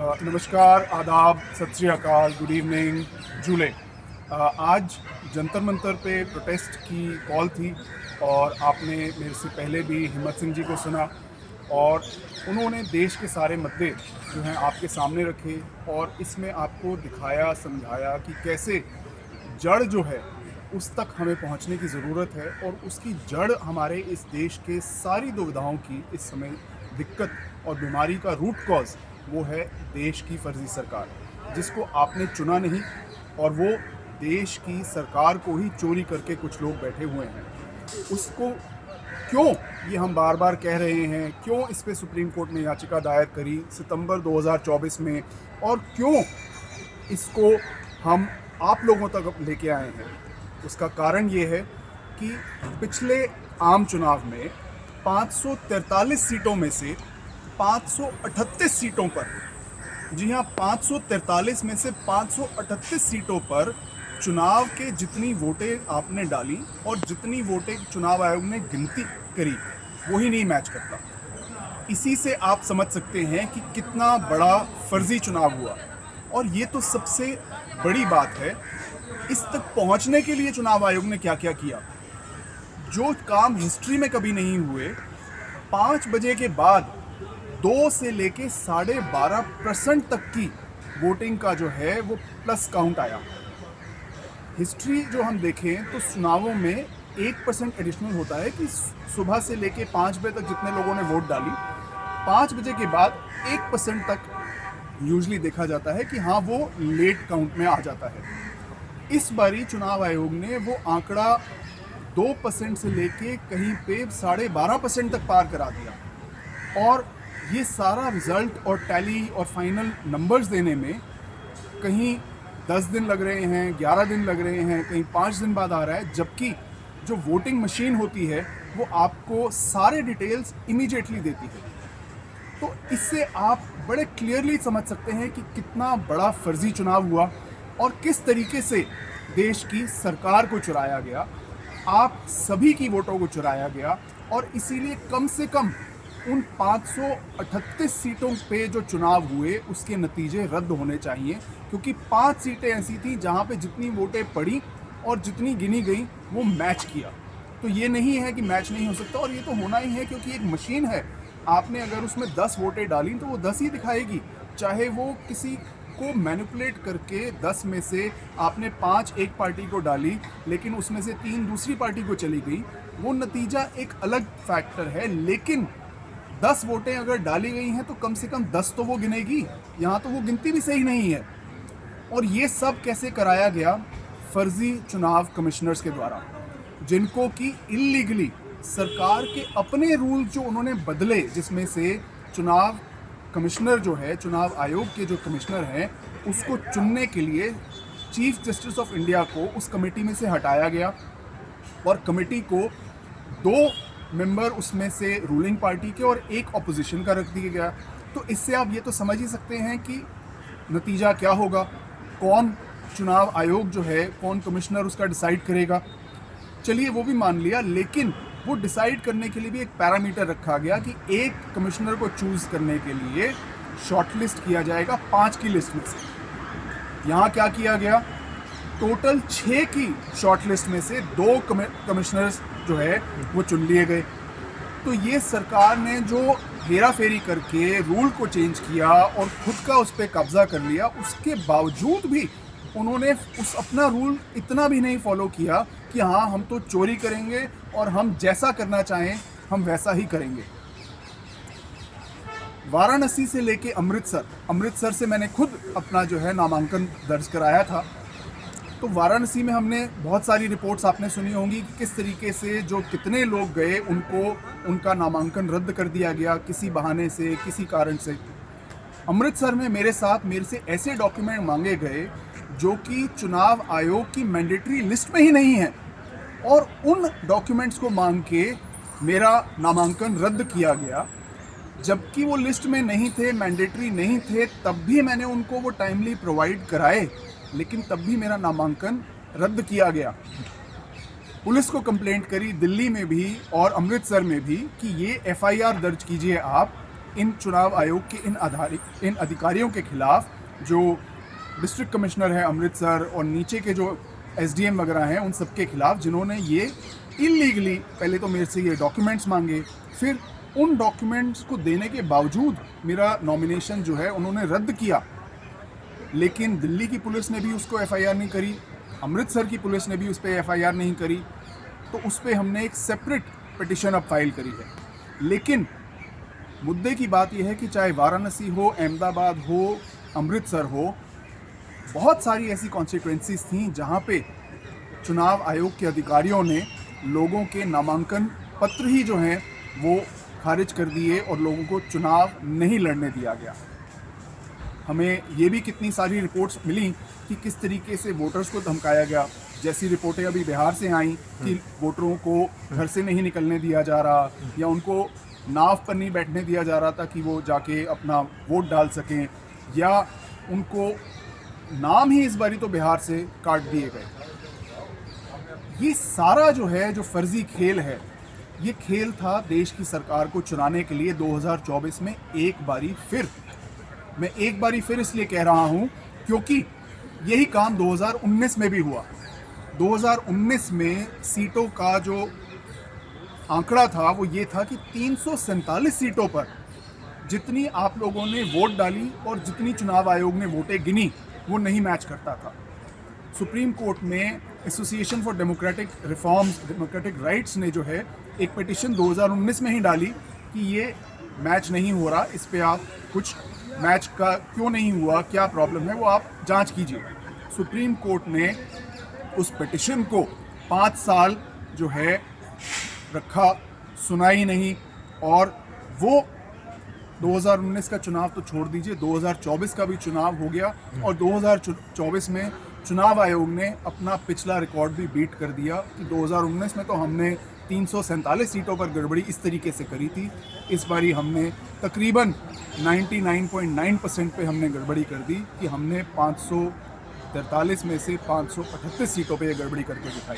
नमस्कार, आदाब, सत श्री अकाल, गुड इवनिंग, जूले। आज जंतर मंतर पे प्रोटेस्ट की कॉल थी और आपने मेरे से पहले भी हिम्मत सिंह जी को सुना और उन्होंने देश के सारे मुद्दे जो हैं आपके सामने रखे और इसमें आपको दिखाया, समझाया कि कैसे जड़ जो है उस तक हमें पहुंचने की ज़रूरत है और उसकी जड़ हमारे इस देश के सारी दुविधाओं की इस समय दिक्कत और बीमारी का रूट कॉज वो है देश की फर्जी सरकार, जिसको आपने चुना नहीं और वो देश की सरकार को ही चोरी करके कुछ लोग बैठे हुए हैं। उसको क्यों ये हम बार बार कह रहे हैं, क्यों इस पे सुप्रीम कोर्ट ने याचिका दायर करी सितंबर 2024 में और क्यों इसको हम आप लोगों तक लेके आए हैं, उसका कारण ये है कि पिछले आम चुनाव में 543 सीटों में से 538 सीटों पर, जी हाँ 543 में से 538 सीटों पर चुनाव के जितनी वोटें आपने डाली और जितनी वोटें चुनाव आयोग ने गिनती करी वही नहीं मैच करता। इसी से आप समझ सकते हैं कि कितना बड़ा फर्जी चुनाव हुआ। और ये तो सबसे बड़ी बात है, इस तक पहुंचने के लिए चुनाव आयोग ने क्या क्या किया, जो काम हिस्ट्री में कभी नहीं हुए। 5 बजे के बाद 2 से लेके 12.5% तक की वोटिंग का जो है वो प्लस काउंट आया। हिस्ट्री जो हम देखें तो चुनावों में 1% एडिशनल होता है कि सुबह से लेके 5 बजे तक जितने लोगों ने वोट डाली, 5 बजे के बाद 1% तक यूजली देखा जाता है कि हाँ वो लेट काउंट में आ जाता है। इस बारी चुनाव आयोग ने वो आंकड़ा 2% से लेके कहीं पे 12.5% तक पार करा दिया और ये सारा रिजल्ट और टैली और फाइनल नंबर्स देने में कहीं 10 दिन लग रहे हैं, 11 दिन लग रहे हैं, कहीं 5 दिन बाद आ रहा है, जबकि जो वोटिंग मशीन होती है वो आपको सारे डिटेल्स इमीडिएटली देती है। तो इससे आप बड़े क्लियरली समझ सकते हैं कि कितना बड़ा फर्जी चुनाव हुआ और किस तरीके से देश की सरकार को चुराया गया, आप सभी की वोटों को चुराया गया। और इसीलिए कम से कम उन 538 सीटों पे जो चुनाव हुए उसके नतीजे रद्द होने चाहिए, क्योंकि 5 सीटें ऐसी थी जहाँ पे जितनी वोटें पड़ी और जितनी गिनी गई वो मैच किया। तो ये नहीं है कि मैच नहीं हो सकता, और ये तो होना ही है क्योंकि एक मशीन है। आपने अगर उसमें 10 वोटें डाली तो वो 10 ही दिखाएगी, चाहे वो किसी को मैनिपुलेट करके 10 में से आपने 5 एक पार्टी को डाली लेकिन उसमें से 3 दूसरी पार्टी को चली गई, वो नतीजा एक अलग फैक्टर है। लेकिन 10 वोटें अगर डाली गई हैं तो कम से कम 10 तो वो गिनेगी, यहाँ तो वो गिनती भी सही नहीं है। और ये सब कैसे कराया गया? फर्जी चुनाव कमिश्नर्स के द्वारा, जिनको कि इलीगली सरकार के अपने रूल जो उन्होंने बदले, जिसमें से चुनाव कमिश्नर जो है, चुनाव आयोग के जो कमिश्नर हैं, उसको चुनने के लिए चीफ जस्टिस ऑफ इंडिया को उस कमेटी में से हटाया गया और कमेटी को 2 मेंबर उसमें से रूलिंग पार्टी के और 1 ऑपोजिशन का रख दिया गया। तो इससे आप ये तो समझ ही सकते हैं कि नतीजा क्या होगा, कौन चुनाव आयोग जो है, कौन कमिश्नर उसका डिसाइड करेगा। चलिए वो भी मान लिया, लेकिन वो डिसाइड करने के लिए भी एक पैरामीटर रखा गया कि एक कमिश्नर को चूज़ करने के लिए शॉर्टलिस्ट किया जाएगा 5 की लिस्ट में से। यहाँ क्या किया गया, टोटल 6 की शॉर्टलिस्ट में से 2 कमिश्नर्स जो है वो चुन लिए गए। तो ये सरकार ने जो हेरा फेरी करके रूल को चेंज किया और खुद का उस पर कब्जा कर लिया, उसके बावजूद भी उन्होंने उस अपना रूल इतना भी नहीं फॉलो किया कि हाँ हम तो चोरी करेंगे और हम जैसा करना चाहें हम वैसा ही करेंगे। वाराणसी से लेके अमृतसर से मैंने खुद अपना जो है नामांकन दर्ज कराया था। तो वाराणसी में हमने बहुत सारी रिपोर्ट्स आपने सुनी होंगी कि किस तरीके से जो कितने लोग गए उनको उनका नामांकन रद्द कर दिया गया किसी बहाने से, किसी कारण से। अमृतसर में मेरे से ऐसे डॉक्यूमेंट मांगे गए जो कि चुनाव आयोग की मैंडेटरी लिस्ट में ही नहीं है, और उन डॉक्यूमेंट्स को मांग के मेरा नामांकन रद्द किया गया, जबकि वो लिस्ट में नहीं थे, मैंडेटरी नहीं थे। तब भी मैंने उनको वो टाइमली प्रोवाइड कराए, लेकिन तब भी मेरा नामांकन रद्द किया गया। पुलिस को कंप्लेंट करी दिल्ली में भी और अमृतसर में भी कि ये एफआईआर दर्ज कीजिए आप इन चुनाव आयोग के इन अधिकारियों के खिलाफ, जो डिस्ट्रिक्ट कमिश्नर है अमृतसर और नीचे के जो एसडीएम वगैरह हैं, उन सब के खिलाफ, जिन्होंने ये इलीगली पहले तो मेरे से ये डॉक्यूमेंट्स मांगे, फिर उन डॉक्यूमेंट्स को देने के बावजूद मेरा नॉमिनेशन जो है उन्होंने रद्द किया। लेकिन दिल्ली की पुलिस ने भी उसको एफआईआर नहीं करी, अमृतसर की पुलिस ने भी उस पर एफआईआर नहीं करी, तो उस पर हमने एक सेपरेट पिटिशन अब फाइल करी है। लेकिन मुद्दे की बात यह है कि चाहे वाराणसी हो, अहमदाबाद हो, अमृतसर हो, बहुत सारी ऐसी कॉन्स्टिट्यूएंसीज थी जहाँ पे चुनाव आयोग के अधिकारियों ने लोगों के नामांकन पत्र ही जो हैं वो खारिज कर दिए और लोगों को चुनाव नहीं लड़ने दिया गया। हमें ये भी कितनी सारी रिपोर्ट्स मिली कि किस तरीके से वोटर्स को धमकाया गया। जैसी रिपोर्टें अभी बिहार से आई कि वोटरों को घर से नहीं निकलने दिया जा रहा या उनको नाव पर नहीं बैठने दिया जा रहा था कि वो जाके अपना वोट डाल सकें, या उनको नाम ही इस बारी तो बिहार से काट दिए गए। ये सारा जो है, जो फर्जी खेल है, ये खेल था देश की सरकार को चुराने के लिए 2024 में एक बारी फिर। मैं एक बारी फिर इसलिए कह रहा हूं क्योंकि यही काम 2019 में भी हुआ। 2019 में सीटों का जो आंकड़ा था वो ये था कि 347 सीटों पर जितनी आप लोगों ने वोट डाली और जितनी चुनाव आयोग ने वोटें गिनी वो नहीं मैच करता था। सुप्रीम कोर्ट में association for democratic reforms, democratic rights ने जो है एक पिटिशन 2019 में ही डाली कि ये मैच नहीं हो रहा, इस पे आप कुछ मैच का क्यों नहीं हुआ, क्या प्रॉब्लम है, वो आप जांच कीजिए। सुप्रीम कोर्ट ने उस पिटिशन को 5 साल जो है रखा, सुना ही नहीं, और वो 2019 का चुनाव तो छोड़ दीजिए, 2024 का भी चुनाव हो गया और 2024 में चुनाव आयोग ने अपना पिछला रिकॉर्ड भी बीट कर दिया कि 2019 में तो हमने 347 सीटों पर गड़बड़ी इस तरीके से करी थी, इस बारी हमने तकरीबन 99.9% पे हमने गड़बड़ी कर दी कि हमने 543 में से 538 सीटों पे ये गड़बड़ी करके दिखाई।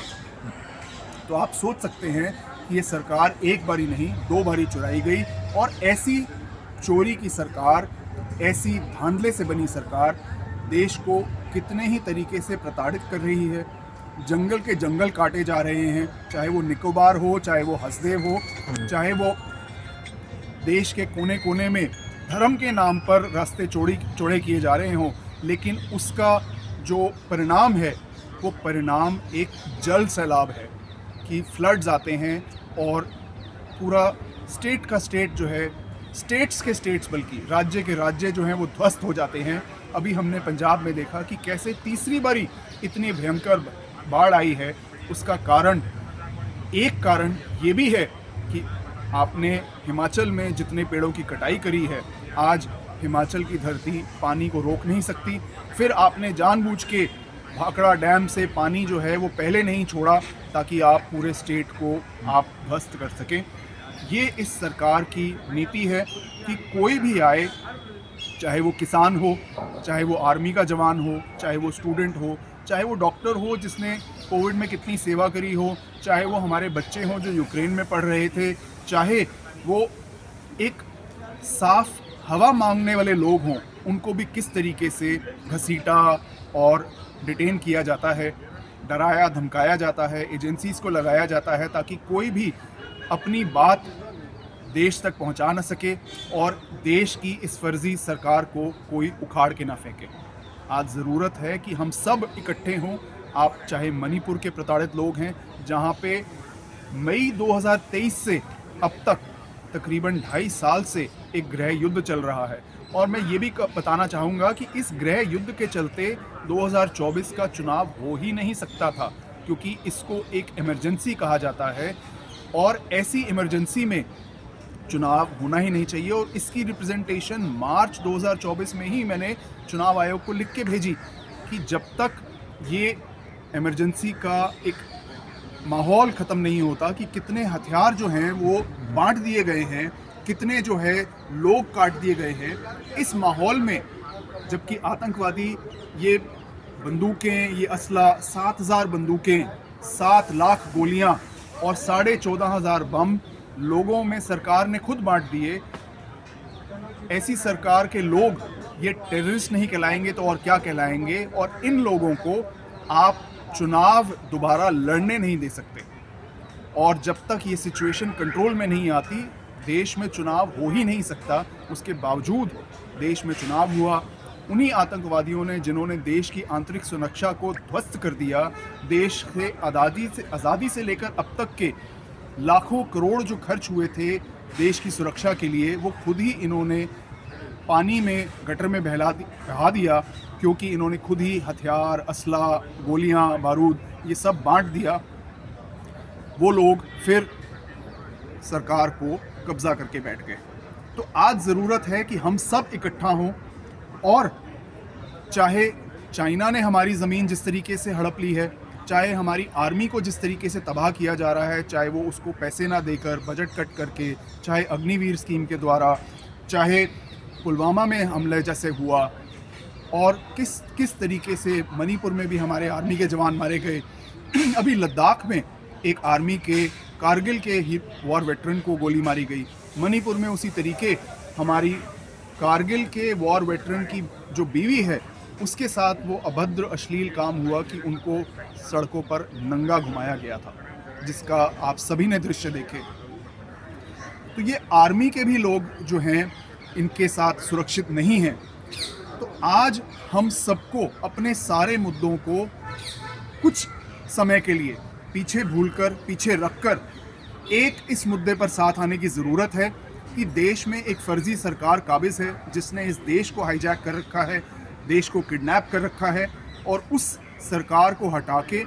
तो आप सोच सकते हैं कि ये सरकार एक बारी नहीं 2 बारी चुराई गई, और ऐसी चोरी की सरकार, ऐसी धांधले से बनी सरकार देश को कितने ही तरीके से प्रताड़ित कर रही है। जंगल के जंगल काटे जा रहे हैं, चाहे वो निकोबार हो, चाहे वो हसदेव हो, चाहे वो देश के कोने कोने में धर्म के नाम पर रास्ते चौड़े किए जा रहे हों, लेकिन उसका जो परिणाम है वो परिणाम एक जल सैलाब है कि फ्लड्स आते हैं और पूरा स्टेट का स्टेट जो है, स्टेट्स के स्टेट्स बल्कि राज्य के राज्य जो हैं वो ध्वस्त हो जाते हैं। अभी हमने पंजाब में देखा कि कैसे तीसरी बारी इतनी भयंकर बाढ़ आई है। उसका कारण, एक कारण ये भी है कि आपने हिमाचल में जितने पेड़ों की कटाई करी है, आज हिमाचल की धरती पानी को रोक नहीं सकती। फिर आपने जानबूझ के भाखड़ा डैम से पानी जो है वो पहले नहीं छोड़ा ताकि आप पूरे स्टेट को आप ध्वस्त कर सकें। ये इस सरकार की नीति है कि कोई भी आए, चाहे वो किसान हो, चाहे वो आर्मी का जवान हो, चाहे वो स्टूडेंट हो, चाहे वो डॉक्टर हो जिसने कोविड में कितनी सेवा करी हो, चाहे वो हमारे बच्चे हों जो यूक्रेन में पढ़ रहे थे, चाहे वो एक साफ हवा मांगने वाले लोग हों, उनको भी किस तरीके से घसीटा और डिटेन किया जाता है, डराया धमकाया जाता है, एजेंसीज़ को लगाया जाता है ताकि कोई भी अपनी बात देश तक पहुंचा न सके और देश की इस फर्जी सरकार को कोई उखाड़ के ना फेंके। आज ज़रूरत है कि हम सब इकट्ठे हों। आप चाहे मणिपुर के प्रताड़ित लोग हैं जहां पे मई 2023 से अब तक तकरीबन 2.5 साल से एक गृह युद्ध चल रहा है, और मैं ये भी बताना चाहूँगा कि इस गृह युद्ध के चलते 2024 का चुनाव हो ही नहीं सकता था, क्योंकि इसको एक इमरजेंसी कहा जाता है और ऐसी इमरजेंसी में चुनाव होना ही नहीं चाहिए। और इसकी रिप्रेजेंटेशन मार्च 2024 में ही मैंने चुनाव आयोग को लिख के भेजी कि जब तक ये इमरजेंसी का एक माहौल ख़त्म नहीं होता कि कितने हथियार जो हैं वो बांट दिए गए हैं, कितने जो है लोग काट दिए गए हैं, इस माहौल में जबकि आतंकवादी ये बंदूकें, ये असला, 7,000 बंदूकें, 7 लाख गोलियां और 14,500 बम लोगों में सरकार ने खुद बांट दिए, ऐसी सरकार के लोग ये टेररिस्ट नहीं कहलाएंगे तो और क्या कहलाएंगे। और इन लोगों को आप चुनाव दोबारा लड़ने नहीं दे सकते। और जब तक ये सिचुएशन कंट्रोल में नहीं आती, देश में चुनाव हो ही नहीं सकता। उसके बावजूद देश में चुनाव हुआ। उन्हीं आतंकवादियों ने जिन्होंने देश की आंतरिक सुरक्षा को ध्वस्त कर दिया, देश के आज़ादी से लेकर अब तक के लाखों करोड़ जो खर्च हुए थे देश की सुरक्षा के लिए, वो खुद ही इन्होंने पानी में गटर में बहा दिया, क्योंकि इन्होंने खुद ही हथियार, असला, गोलियां, बारूद ये सब बांट दिया। वो लोग फिर सरकार को कब्जा करके बैठ गए। तो आज ज़रूरत है कि हम सब इकट्ठा हों, और चाहे चाइना ने हमारी ज़मीन जिस तरीके से हड़प ली है, चाहे हमारी आर्मी को जिस तरीके से तबाह किया जा रहा है, चाहे वो उसको पैसे ना देकर, बजट कट करके, चाहे अग्निवीर स्कीम के द्वारा, चाहे पुलवामा में हमले जैसे हुआ, और किस तरीके से मणिपुर में भी हमारे आर्मी के जवान मारे गए। अभी लद्दाख में एक आर्मी के कारगिल के ही वॉर वेटरन को गोली मारी गई। मणिपुर में उसी तरीके हमारी कारगिल के वॉर वेटरन की जो बीवी है उसके साथ वो अभद्र अश्लील काम हुआ कि उनको सड़कों पर नंगा घुमाया गया था, जिसका आप सभी ने दृश्य देखे। तो ये आर्मी के भी लोग जो हैं इनके साथ सुरक्षित नहीं हैं। तो आज हम सबको अपने सारे मुद्दों को कुछ समय के लिए पीछे भूलकर, पीछे रखकर एक इस मुद्दे पर साथ आने की ज़रूरत है कि देश में एक फर्जी सरकार काबिज़ है जिसने इस देश को हाईजैक कर रखा है, देश को किडनैप कर रखा है, और उस सरकार को हटा के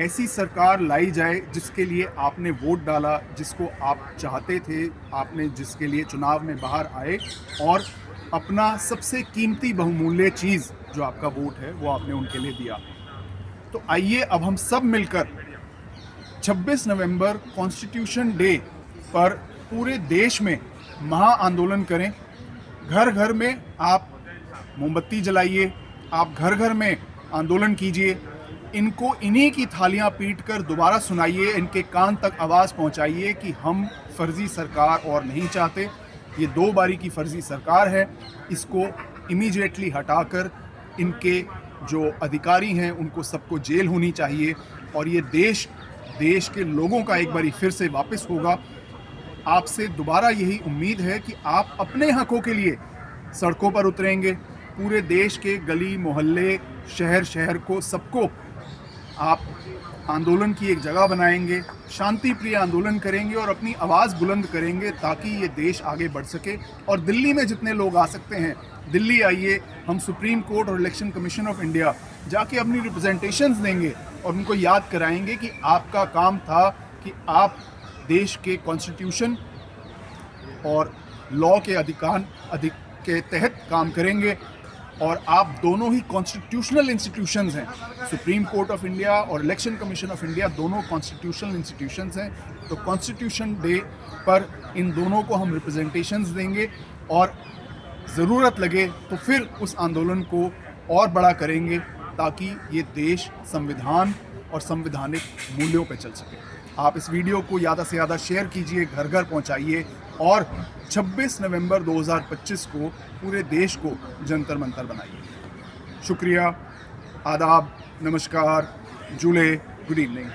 ऐसी सरकार लाई जाए जिसके लिए आपने वोट डाला, जिसको आप चाहते थे, आपने जिसके लिए चुनाव में बाहर आए और अपना सबसे कीमती बहुमूल्य चीज़ जो आपका वोट है वो आपने उनके लिए दिया। तो आइए अब हम सब मिलकर 26 नवंबर कॉन्स्टिट्यूशन डे पर पूरे देश में महा आंदोलन करें। घर घर में आप मोमबत्ती जलाइए, आप घर घर में आंदोलन कीजिए, इनको इन्हीं की थालियां पीटकर दोबारा सुनाइए, इनके कान तक आवाज़ पहुंचाइए कि हम फर्जी सरकार और नहीं चाहते। ये 2 बारी की फर्जी सरकार है, इसको इमीडिएटली हटाकर इनके जो अधिकारी हैं उनको सबको जेल होनी चाहिए, और ये देश के लोगों का एक बारी फिर से वापस होगा। आपसे दोबारा यही उम्मीद है कि आप अपने हकों के लिए सड़कों पर उतरेंगे। पूरे देश के गली मोहल्ले, शहर शहर को सबको आप आंदोलन की एक जगह बनाएंगे, शांति प्रिय आंदोलन करेंगे और अपनी आवाज़ बुलंद करेंगे ताकि ये देश आगे बढ़ सके। और दिल्ली में जितने लोग आ सकते हैं दिल्ली आइए, हम सुप्रीम कोर्ट और इलेक्शन कमीशन ऑफ इंडिया जाके अपनी रिप्रेजेंटेशंस देंगे और उनको याद कराएंगे कि आपका काम था कि आप देश के कॉन्स्टिट्यूशन और लॉ के अधिकार के तहत काम करेंगे। और आप दोनों ही कॉन्स्टिट्यूशनल इंस्टीट्यूशंस हैं, सुप्रीम कोर्ट ऑफ इंडिया और इलेक्शन कमीशन ऑफ इंडिया दोनों कॉन्स्टिट्यूशनल इंस्टीट्यूशंस हैं। तो कॉन्स्टिट्यूशन डे पर इन दोनों को हम रिप्रेजेंटेशंस देंगे, और ज़रूरत लगे तो फिर उस आंदोलन को और बड़ा करेंगे ताकि ये देश संविधान और संवैधानिक मूल्यों पर चल सके। आप इस वीडियो को ज़्यादा से ज़्यादा शेयर कीजिए, घर घर पहुंचाइए, और 26 नवंबर 2025 को पूरे देश को जंतर मंतर बनाइए। शुक्रिया, आदाब, नमस्कार, जुले, गुड इवनिंग।